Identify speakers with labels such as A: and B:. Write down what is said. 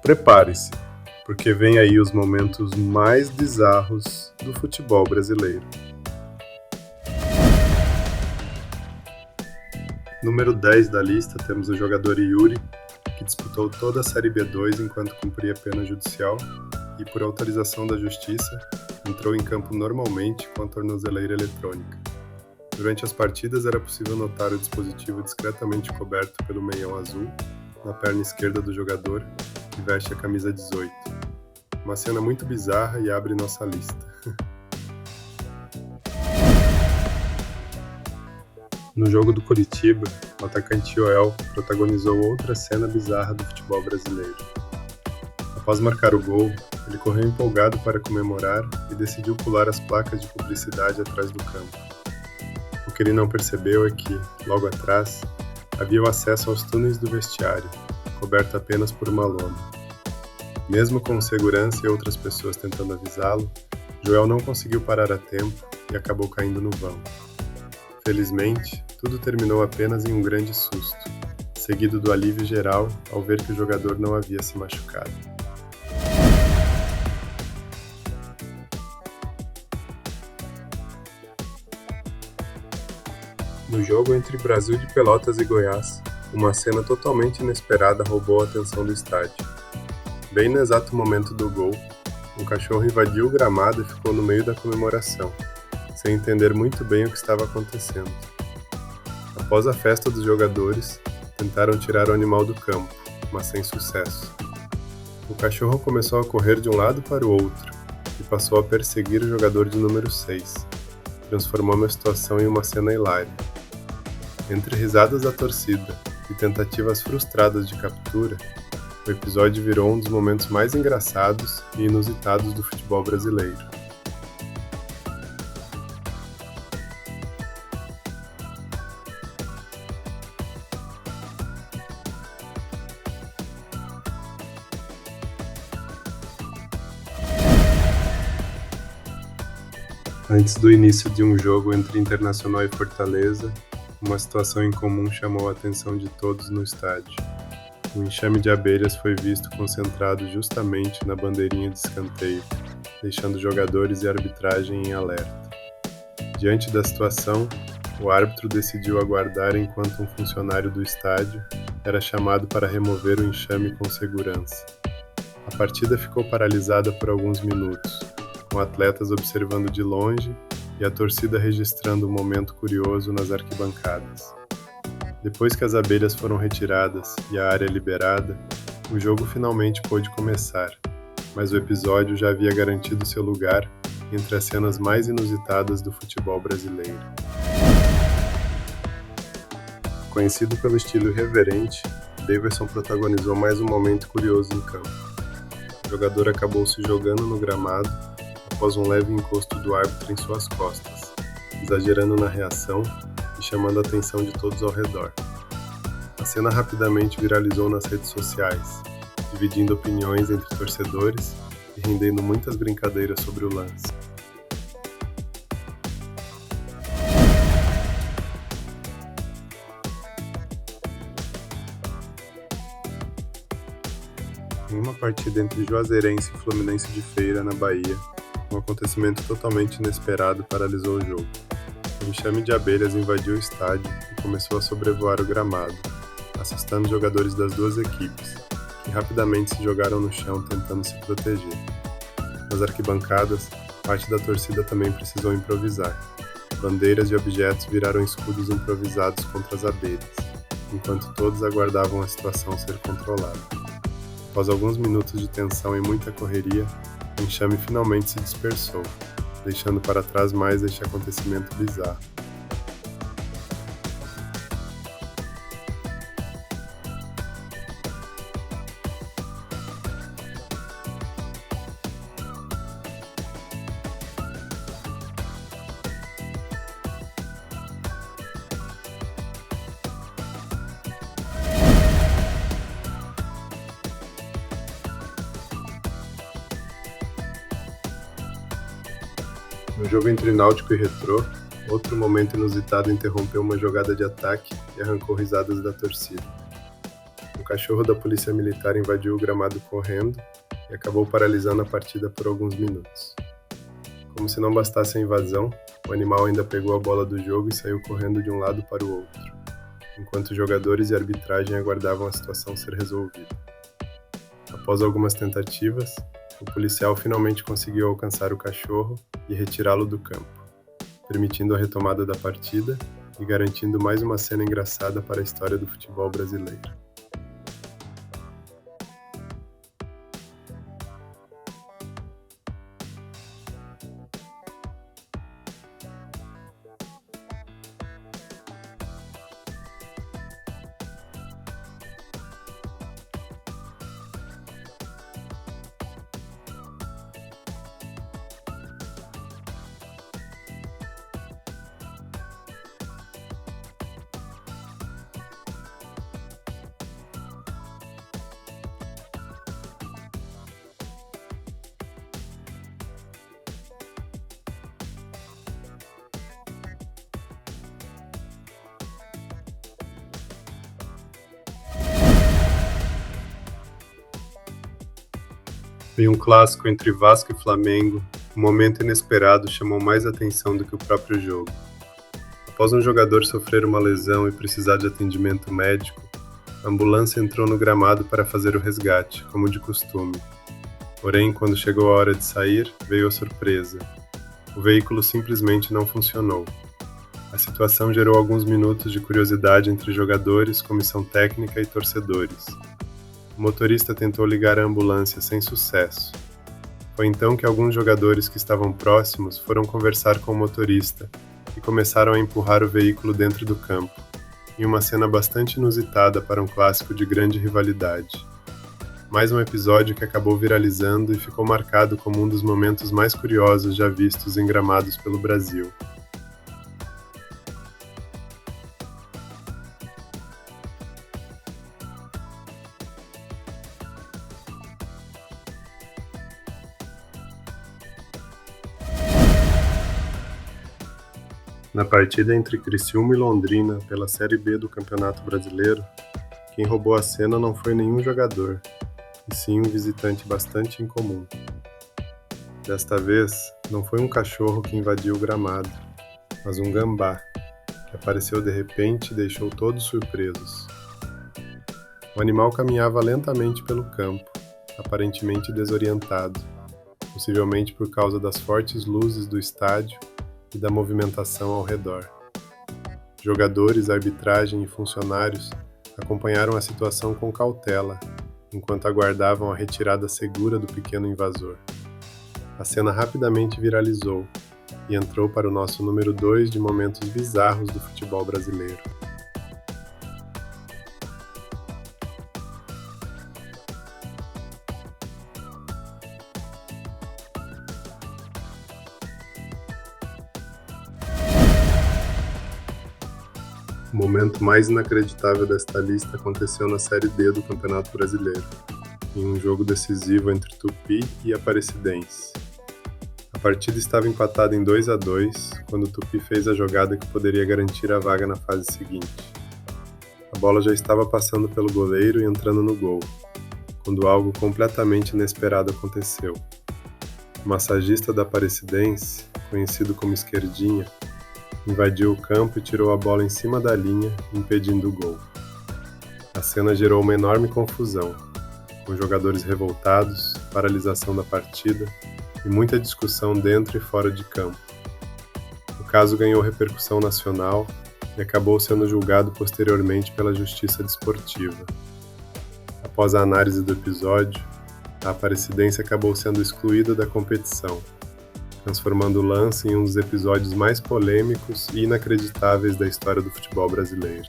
A: Prepare-se, porque vem aí os momentos mais bizarros do futebol brasileiro. Número 10 da lista temos o jogador Yuri, que disputou toda a Série B2 enquanto cumpria pena judicial e, por autorização da Justiça, entrou em campo normalmente com a tornozeleira eletrônica. Durante as partidas era possível notar o dispositivo discretamente coberto pelo meião azul na perna esquerda do jogador, que veste a camisa 18. Uma cena muito bizarra e abre nossa lista. No jogo do Coritiba, o atacante Joel protagonizou outra cena bizarra do futebol brasileiro. Após marcar o gol, ele correu empolgado para comemorar e decidiu pular as placas de publicidade atrás do campo. O que ele não percebeu é que, logo atrás, havia o acesso aos túneis do vestiário, coberto apenas por uma lona. Mesmo com segurança e outras pessoas tentando avisá-lo, Joel não conseguiu parar a tempo e acabou caindo no vão. Felizmente, tudo terminou apenas em um grande susto, seguido do alívio geral ao ver que o jogador não havia se machucado. No jogo entre Brasil de Pelotas e Goiás, uma cena totalmente inesperada roubou a atenção do estádio. Bem no exato momento do gol, um cachorro invadiu o gramado e ficou no meio da comemoração, sem entender muito bem o que estava acontecendo. Após a festa dos jogadores, tentaram tirar o animal do campo, mas sem sucesso. O cachorro começou a correr de um lado para o outro e passou a perseguir o jogador de número 6. Transformou a situação em uma cena hilária. Entre risadas da torcida e tentativas frustradas de captura, o episódio virou um dos momentos mais engraçados e inusitados do futebol brasileiro. Antes do início de um jogo entre Internacional e Fortaleza, uma situação incomum chamou a atenção de todos no estádio. Um enxame de abelhas foi visto concentrado justamente na bandeirinha de escanteio, deixando jogadores e arbitragem em alerta. Diante da situação, o árbitro decidiu aguardar enquanto um funcionário do estádio era chamado para remover o enxame com segurança. A partida ficou paralisada por alguns minutos, com atletas observando de longe e a torcida registrando um momento curioso nas arquibancadas. Depois que as abelhas foram retiradas e a área liberada, o jogo finalmente pôde começar, mas o episódio já havia garantido seu lugar entre as cenas mais inusitadas do futebol brasileiro. Conhecido pelo estilo irreverente, Daverson protagonizou mais um momento curioso em campo. O jogador acabou se jogando no gramado após um leve encosto do árbitro em suas costas, exagerando na reação e chamando a atenção de todos ao redor. A cena rapidamente viralizou nas redes sociais, dividindo opiniões entre torcedores e rendendo muitas brincadeiras sobre o lance. Em uma partida entre Juazeirense e Fluminense de Feira, na Bahia, um acontecimento totalmente inesperado paralisou o jogo. Um enxame de abelhas invadiu o estádio e começou a sobrevoar o gramado, assustando jogadores das duas equipes, que rapidamente se jogaram no chão tentando se proteger. Nas arquibancadas, parte da torcida também precisou improvisar. Bandeiras e objetos viraram escudos improvisados contra as abelhas, enquanto todos aguardavam a situação ser controlada. Após alguns minutos de tensão e muita correria, o enxame finalmente se dispersou, deixando para trás mais este acontecimento bizarro. No jogo entre Náutico e Retrô, outro momento inusitado interrompeu uma jogada de ataque e arrancou risadas da torcida. cachorro da polícia militar invadiu o gramado correndo e acabou paralisando a partida por alguns minutos. Como se não bastasse a invasão, o animal ainda pegou a bola do jogo e saiu correndo de um lado para o outro, enquanto os jogadores e a arbitragem aguardavam a situação ser resolvida. Após algumas tentativas, o policial finalmente conseguiu alcançar o cachorro e retirá-lo do campo, permitindo a retomada da partida e garantindo mais uma cena engraçada para a história do futebol brasileiro. Em um clássico entre Vasco e Flamengo, um momento inesperado chamou mais atenção do que o próprio jogo. Após um jogador sofrer uma lesão e precisar de atendimento médico, a ambulância entrou no gramado para fazer o resgate, como de costume. Porém, quando chegou a hora de sair, veio a surpresa. O veículo simplesmente não funcionou. A situação gerou alguns minutos de curiosidade entre jogadores, comissão técnica e torcedores. O motorista tentou ligar a ambulância sem sucesso. Foi então que alguns jogadores que estavam próximos foram conversar com o motorista e começaram a empurrar o veículo dentro do campo, em uma cena bastante inusitada para um clássico de grande rivalidade. Mais um episódio que acabou viralizando e ficou marcado como um dos momentos mais curiosos já vistos em gramados pelo Brasil. Na partida entre Criciúma e Londrina pela Série B do Campeonato Brasileiro, quem roubou a cena não foi nenhum jogador, e sim um visitante bastante incomum. Desta vez, não foi um cachorro que invadiu o gramado, mas um gambá, que apareceu de repente e deixou todos surpresos. O animal caminhava lentamente pelo campo, aparentemente desorientado, possivelmente por causa das fortes luzes do estádio e da movimentação ao redor. Jogadores, arbitragem e funcionários acompanharam a situação com cautela, enquanto aguardavam a retirada segura do pequeno invasor. A cena rapidamente viralizou e entrou para o nosso número 2 de momentos bizarros do futebol brasileiro. O momento mais inacreditável desta lista aconteceu na Série D do Campeonato Brasileiro, em um jogo decisivo entre Tupi e Aparecidense. A partida estava empatada em 2-2, quando o Tupi fez a jogada que poderia garantir a vaga na fase seguinte. A bola já estava passando pelo goleiro e entrando no gol, quando algo completamente inesperado aconteceu. O massagista da Aparecidense, conhecido como Esquerdinha, invadiu o campo e tirou a bola em cima da linha, impedindo o gol. A cena gerou uma enorme confusão, com jogadores revoltados, paralisação da partida e muita discussão dentro e fora de campo. O caso ganhou repercussão nacional e acabou sendo julgado posteriormente pela Justiça Desportiva. Após a análise do episódio, a Aparecidense acabou sendo excluída da competição, transformando o lance em um dos episódios mais polêmicos e inacreditáveis da história do futebol brasileiro.